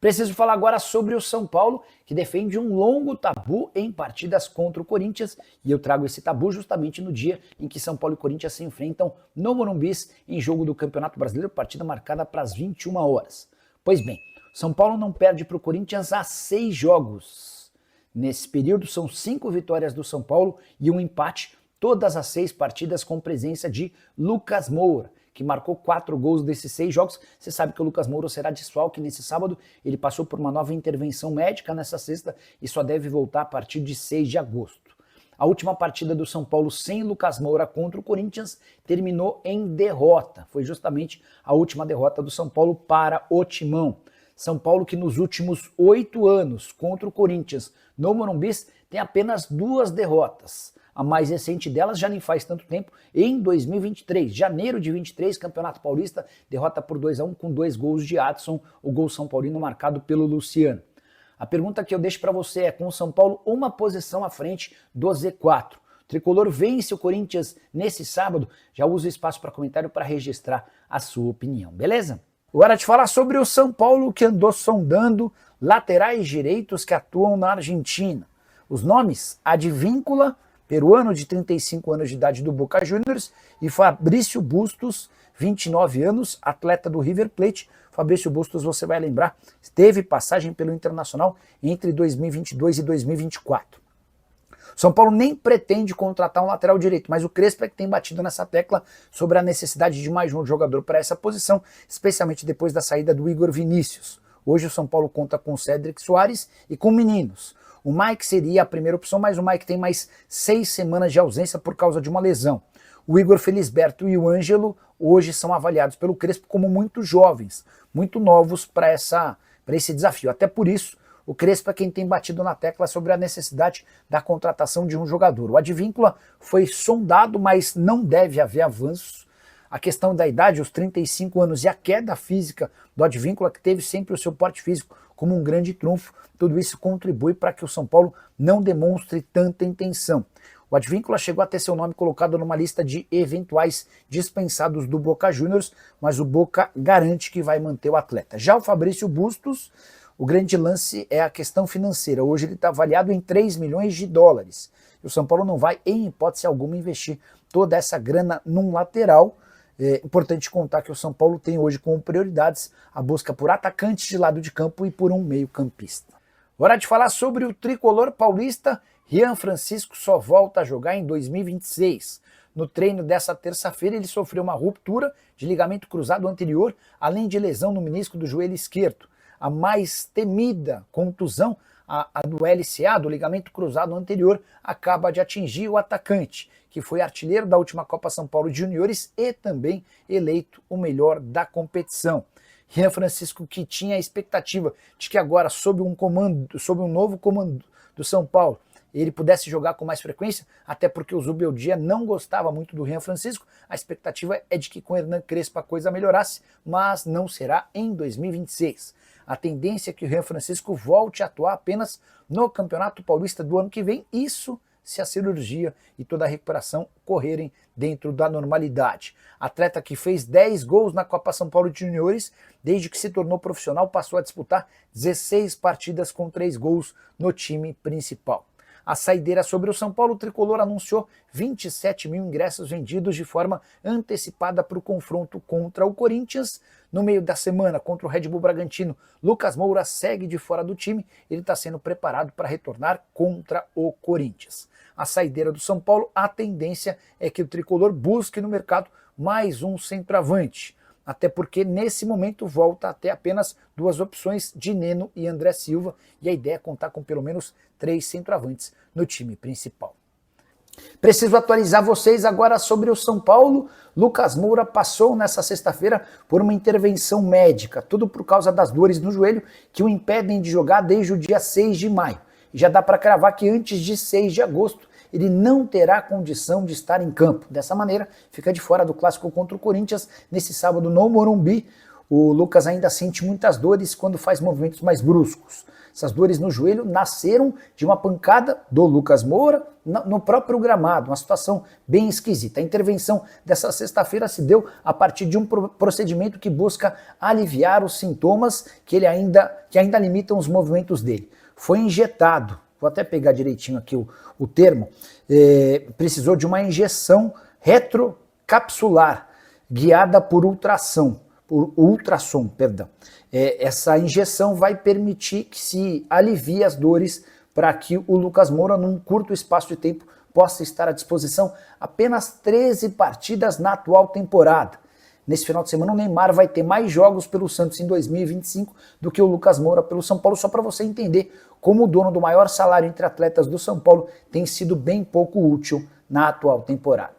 Preciso falar agora sobre o São Paulo, que defende um longo tabu em partidas contra o Corinthians, e eu trago esse tabu justamente no dia em que São Paulo e Corinthians se enfrentam no Morumbi em jogo do Campeonato Brasileiro, partida marcada para as 21 horas. Pois bem, São Paulo não perde para o Corinthians há 6 jogos. Nesse período são 5 vitórias do São Paulo e um empate, todas as 6 partidas com presença de Lucas Moura, que marcou 4 gols desses 6 jogos. Você sabe que o Lucas Moura será desfalque nesse sábado, ele passou por uma nova intervenção médica nessa sexta e só deve voltar a partir de 6 de agosto. A última partida do São Paulo sem Lucas Moura contra o Corinthians terminou em derrota. Foi justamente a última derrota do São Paulo para o Timão. São Paulo que nos últimos 8 anos contra o Corinthians no Morumbi tem apenas 2 derrotas. A mais recente delas já nem faz tanto tempo, em 2023, janeiro de 23, Campeonato Paulista, derrota por 2-1 com 2 gols de Adson, o gol São Paulino marcado pelo Luciano. A pergunta que eu deixo para você é, com o São Paulo uma posição à frente do Z4, o Tricolor vence o Corinthians nesse sábado? Já uso o espaço para comentário para registrar a sua opinião, beleza? Agora te falar sobre o São Paulo, que andou sondando laterais direitos que atuam na Argentina. Os nomes: Advíncula, peruano de 35 anos de idade do Boca Juniors, e Fabrício Bustos, 29 anos, atleta do River Plate. Fabrício Bustos, você vai lembrar, teve passagem pelo Internacional entre 2022 e 2024. São Paulo nem pretende contratar um lateral direito, mas o Crespo é que tem batido nessa tecla sobre a necessidade de mais um jogador para essa posição, especialmente depois da saída do Igor Vinícius. Hoje o São Paulo conta com Cédric Soares e com meninos. O Mike seria a primeira opção, mas o Mike tem mais 6 semanas de ausência por causa de uma lesão. O Igor Felisberto e o Ângelo hoje são avaliados pelo Crespo como muito jovens, muito novos para esse desafio. Até por isso, o Crespo é quem tem batido na tecla sobre a necessidade da contratação de um jogador. O Advíncula foi sondado, mas não deve haver avanços. A questão da idade, os 35 anos e a queda física do Advíncula, que teve sempre o seu porte físico como um grande trunfo, tudo isso contribui para que o São Paulo não demonstre tanta intenção. O Advíncula chegou a ter seu nome colocado numa lista de eventuais dispensados do Boca Juniors, mas o Boca garante que vai manter o atleta. Já o Fabrício Bustos, o grande lance é a questão financeira. Hoje ele está avaliado em 3 milhões de dólares. E o São Paulo não vai, em hipótese alguma, investir toda essa grana num lateral. É importante contar que o São Paulo tem hoje como prioridades a busca por atacantes de lado de campo e por um meio-campista. Hora de falar sobre o tricolor paulista. Rian Francisco só volta a jogar em 2026. No treino dessa terça-feira ele sofreu uma ruptura de ligamento cruzado anterior, além de lesão no menisco do joelho esquerdo. A mais temida contusão, a do LCA, do ligamento cruzado anterior, acaba de atingir o atacante, que foi artilheiro da última Copa São Paulo de Juniores e também eleito o melhor da competição. Rian Francisco, que tinha a expectativa de que agora, sob um novo comando do São Paulo, ele pudesse jogar com mais frequência, até porque o Zubeldia não gostava muito do Rian Francisco. A expectativa é de que com Hernan Crespo a coisa melhorasse, mas não será em 2026. A tendência é que o Rian Francisco volte a atuar apenas no Campeonato Paulista do ano que vem, isso se a cirurgia e toda a recuperação correrem dentro da normalidade. Atleta que fez 10 gols na Copa São Paulo de Juniores, desde que se tornou profissional, passou a disputar 16 partidas com 3 gols no time principal. A saideira sobre o São Paulo, o tricolor anunciou 27 mil ingressos vendidos de forma antecipada para o confronto contra o Corinthians. No meio da semana, contra o Red Bull Bragantino, Lucas Moura segue de fora do time, ele está sendo preparado para retornar contra o Corinthians. A saideira do São Paulo, a tendência é que o tricolor busque no mercado mais um centroavante. Até porque nesse momento volta a ter apenas 2 opções, de Neno e André Silva, e a ideia é contar com pelo menos 3 centroavantes no time principal. Preciso atualizar vocês agora sobre o São Paulo. Lucas Moura passou nessa sexta-feira por uma intervenção médica, tudo por causa das dores no joelho que o impedem de jogar desde o dia 6 de maio. E já dá para cravar que antes de 6 de agosto ele não terá condição de estar em campo. Dessa maneira, fica de fora do clássico contra o Corinthians nesse sábado no Morumbi. o Lucas ainda sente muitas dores quando faz movimentos mais bruscos. Essas dores no joelho nasceram de uma pancada do Lucas Moura no próprio gramado, uma situação bem esquisita. A intervenção dessa sexta-feira se deu a partir de um procedimento que busca aliviar os sintomas que ainda limitam os movimentos dele. Foi injetado, vou até pegar direitinho aqui o termo, precisou de uma injeção retrocapsular, guiada por ultrassom. Essa injeção vai permitir que se alivie as dores para que o Lucas Moura, num curto espaço de tempo, possa estar à disposição apenas 13 partidas na atual temporada. Nesse final de semana o Neymar vai ter mais jogos pelo Santos em 2025 do que o Lucas Moura pelo São Paulo, só para você entender como o dono do maior salário entre atletas do São Paulo tem sido bem pouco útil na atual temporada.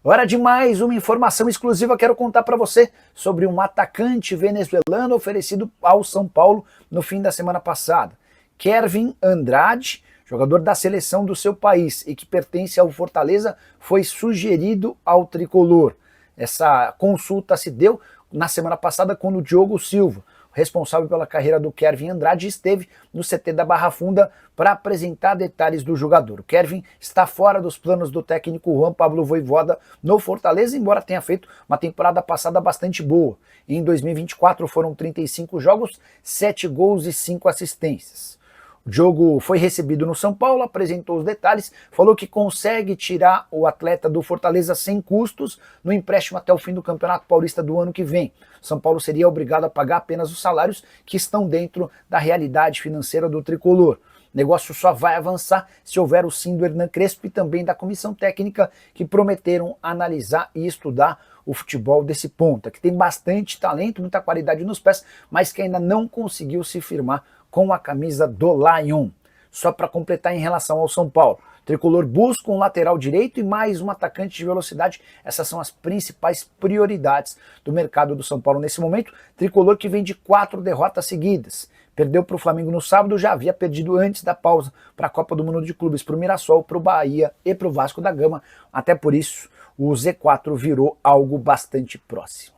Hora de mais uma informação exclusiva, quero contar para você sobre um atacante venezuelano oferecido ao São Paulo no fim da semana passada. Kervin Andrade, jogador da seleção do seu país e que pertence ao Fortaleza, foi sugerido ao tricolor. Essa consulta se deu na semana passada quando o Diogo Silva, responsável pela carreira do Kervin Andrade, esteve no CT da Barra Funda para apresentar detalhes do jogador. O Kervin está fora dos planos do técnico Juan Pablo Vojvoda no Fortaleza, embora tenha feito uma temporada passada bastante boa. Em 2024 foram 35 jogos, 7 gols e 5 assistências. O Diogo foi recebido no São Paulo, apresentou os detalhes, falou que consegue tirar o atleta do Fortaleza sem custos no empréstimo até o fim do Campeonato Paulista do ano que vem. São Paulo seria obrigado a pagar apenas os salários que estão dentro da realidade financeira do tricolor. O negócio só vai avançar se houver o sim do Hernan Crespo e também da comissão técnica, que prometeram analisar e estudar o futebol desse ponta, que tem bastante talento, muita qualidade nos pés, mas que ainda não conseguiu se firmar com a camisa do Lyon. Só para completar em relação ao São Paulo, o tricolor busca um lateral direito e mais um atacante de velocidade. Essas são as principais prioridades do mercado do São Paulo nesse momento. Tricolor que vem de 4 derrotas seguidas. Perdeu para o Flamengo no sábado, já havia perdido antes da pausa para a Copa do Mundo de Clubes, para o Mirassol, para o Bahia e para o Vasco da Gama. Até por isso, o Z4 virou algo bastante próximo.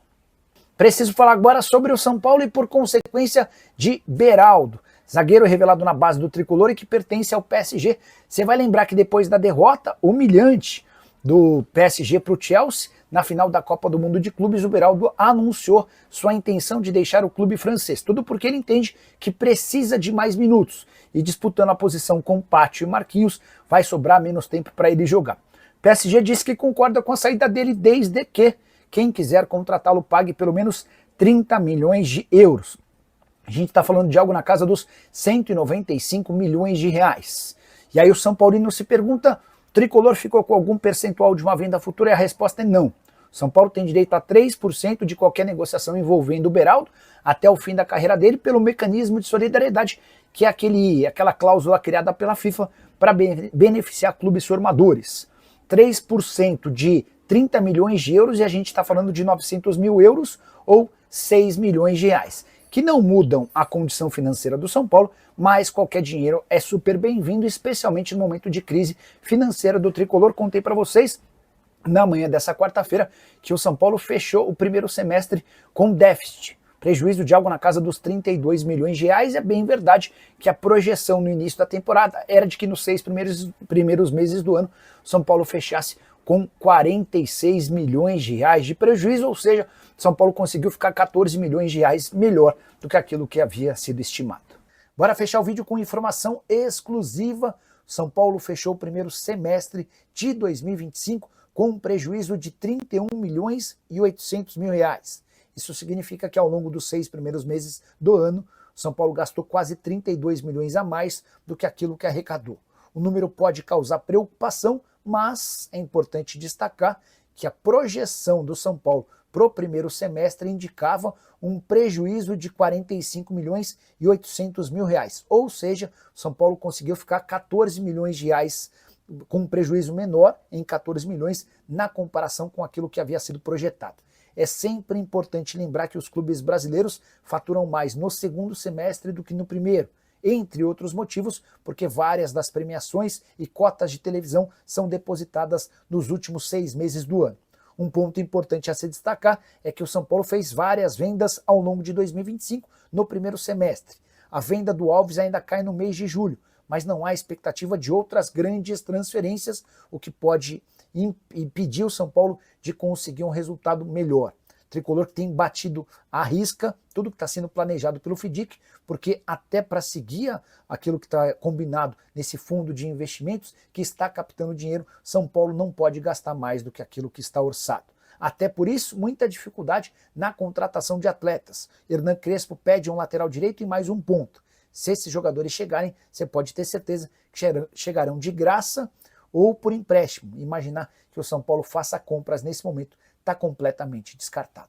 Preciso falar agora sobre o São Paulo e, por consequência, de Beraldo, zagueiro revelado na base do tricolor e que pertence ao PSG. Você vai lembrar que depois da derrota humilhante do PSG para o Chelsea, na final da Copa do Mundo de Clubes, o Beraldo anunciou sua intenção de deixar o clube francês. Tudo porque ele entende que precisa de mais minutos. E disputando a posição com Pátio e Marquinhos, vai sobrar menos tempo para ele jogar. O PSG disse que concorda com a saída dele desde que quem quiser contratá-lo pague pelo menos 30 milhões de euros. A gente está falando de algo na casa dos 195 milhões de reais. E aí o São Paulino se pergunta, o tricolor ficou com algum percentual de uma venda futura? E a resposta é não. O São Paulo tem direito a 3% de qualquer negociação envolvendo o Beraldo até o fim da carreira dele pelo mecanismo de solidariedade, que é aquela cláusula criada pela FIFA para beneficiar clubes formadores. 3% de 30 milhões de euros e a gente está falando de 900 mil euros ou 6 milhões de reais, que não mudam a condição financeira do São Paulo, mas qualquer dinheiro é super bem-vindo, especialmente no momento de crise financeira do tricolor. Contei para vocês na manhã dessa quarta-feira que o São Paulo fechou o primeiro semestre com déficit, prejuízo de algo na casa dos 32 milhões de reais. É bem verdade que a projeção no início da temporada era de que nos 6 primeiros meses do ano o São Paulo fechasse com 46 milhões de reais de prejuízo, ou seja, São Paulo conseguiu ficar 14 milhões de reais melhor do que aquilo que havia sido estimado. Bora fechar o vídeo com informação exclusiva. São Paulo fechou o primeiro semestre de 2025 com um prejuízo de 31 milhões e 800 mil reais. Isso significa que ao longo dos 6 primeiros meses do ano, São Paulo gastou quase 32 milhões a mais do que aquilo que arrecadou. O número pode causar preocupação, mas é importante destacar que a projeção do São Paulo para o primeiro semestre indicava um prejuízo de 45 milhões e 800 mil reais. Ou seja, São Paulo conseguiu ficar 14 milhões de reais com um prejuízo menor em 14 milhões na comparação com aquilo que havia sido projetado. É sempre importante lembrar que os clubes brasileiros faturam mais no segundo semestre do que no primeiro, entre outros motivos, porque várias das premiações e cotas de televisão são depositadas nos últimos 6 meses do ano. Um ponto importante a se destacar é que o São Paulo fez várias vendas ao longo de 2025 no primeiro semestre. A venda do Alves ainda cai no mês de julho, mas não há expectativa de outras grandes transferências, o que pode impedir o São Paulo de conseguir um resultado melhor. Tricolor que tem batido à risca tudo que está sendo planejado pelo FIDIC, porque até para seguir aquilo que está combinado nesse fundo de investimentos que está captando dinheiro, São Paulo não pode gastar mais do que aquilo que está orçado. Até por isso, muita dificuldade na contratação de atletas. Hernan Crespo pede um lateral direito e mais um ponto. Se esses jogadores chegarem, você pode ter certeza que chegarão de graça ou por empréstimo. Imaginar que o São Paulo faça compras nesse momento está completamente descartado.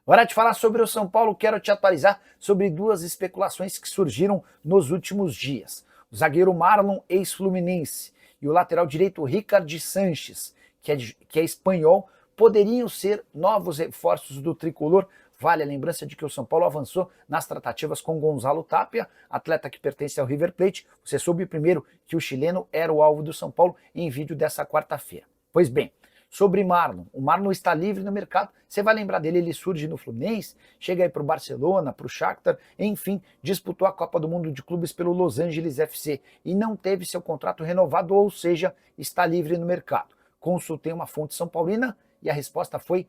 Hora de falar sobre o São Paulo, quero te atualizar sobre duas especulações que surgiram nos últimos dias. O zagueiro Marlon, ex-Fluminense, e o lateral direito Ricard Sanches, que é espanhol, poderiam ser novos reforços do tricolor. Vale a lembrança de que o São Paulo avançou nas tratativas com Gonzalo Tapia, atleta que pertence ao River Plate. Você soube primeiro que o chileno era o alvo do São Paulo em vídeo dessa quarta-feira. Pois bem, sobre Marlon, o Marlon está livre no mercado, você vai lembrar dele, ele surge no Fluminense, chega aí para o Barcelona, para o Shakhtar, enfim, disputou a Copa do Mundo de Clubes pelo Los Angeles FC e não teve seu contrato renovado, ou seja, está livre no mercado. Consultei uma fonte são paulina e a resposta foi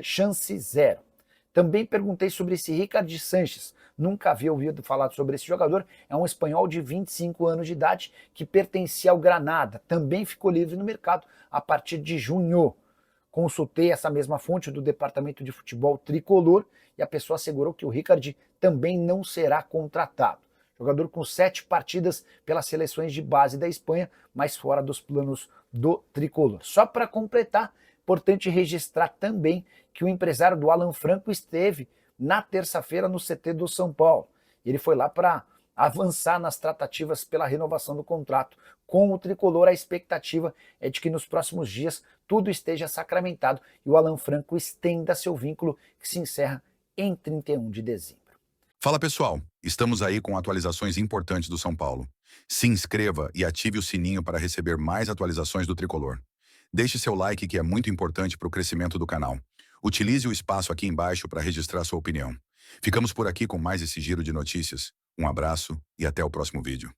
chance zero. Também perguntei sobre esse Ricard Sanches, nunca havia ouvido falar sobre esse jogador, é um espanhol de 25 anos de idade que pertencia ao Granada, também ficou livre no mercado a partir de junho. Consultei essa mesma fonte do departamento de futebol tricolor e a pessoa assegurou que o Ricard também não será contratado. Jogador com 7 partidas pelas seleções de base da Espanha, mas fora dos planos do tricolor. Só para completar, importante registrar também que o empresário do Alan Franco esteve na terça-feira no CT do São Paulo. Ele foi lá para avançar nas tratativas pela renovação do contrato. Com o tricolor, a expectativa é de que nos próximos dias tudo esteja sacramentado e o Alan Franco estenda seu vínculo, que se encerra em 31 de dezembro. Fala pessoal, estamos aí com atualizações importantes do São Paulo. Se inscreva e ative o sininho para receber mais atualizações do tricolor. Deixe seu like, que é muito importante para o crescimento do canal. Utilize o espaço aqui embaixo para registrar sua opinião. Ficamos por aqui com mais esse giro de notícias. Um abraço e até o próximo vídeo.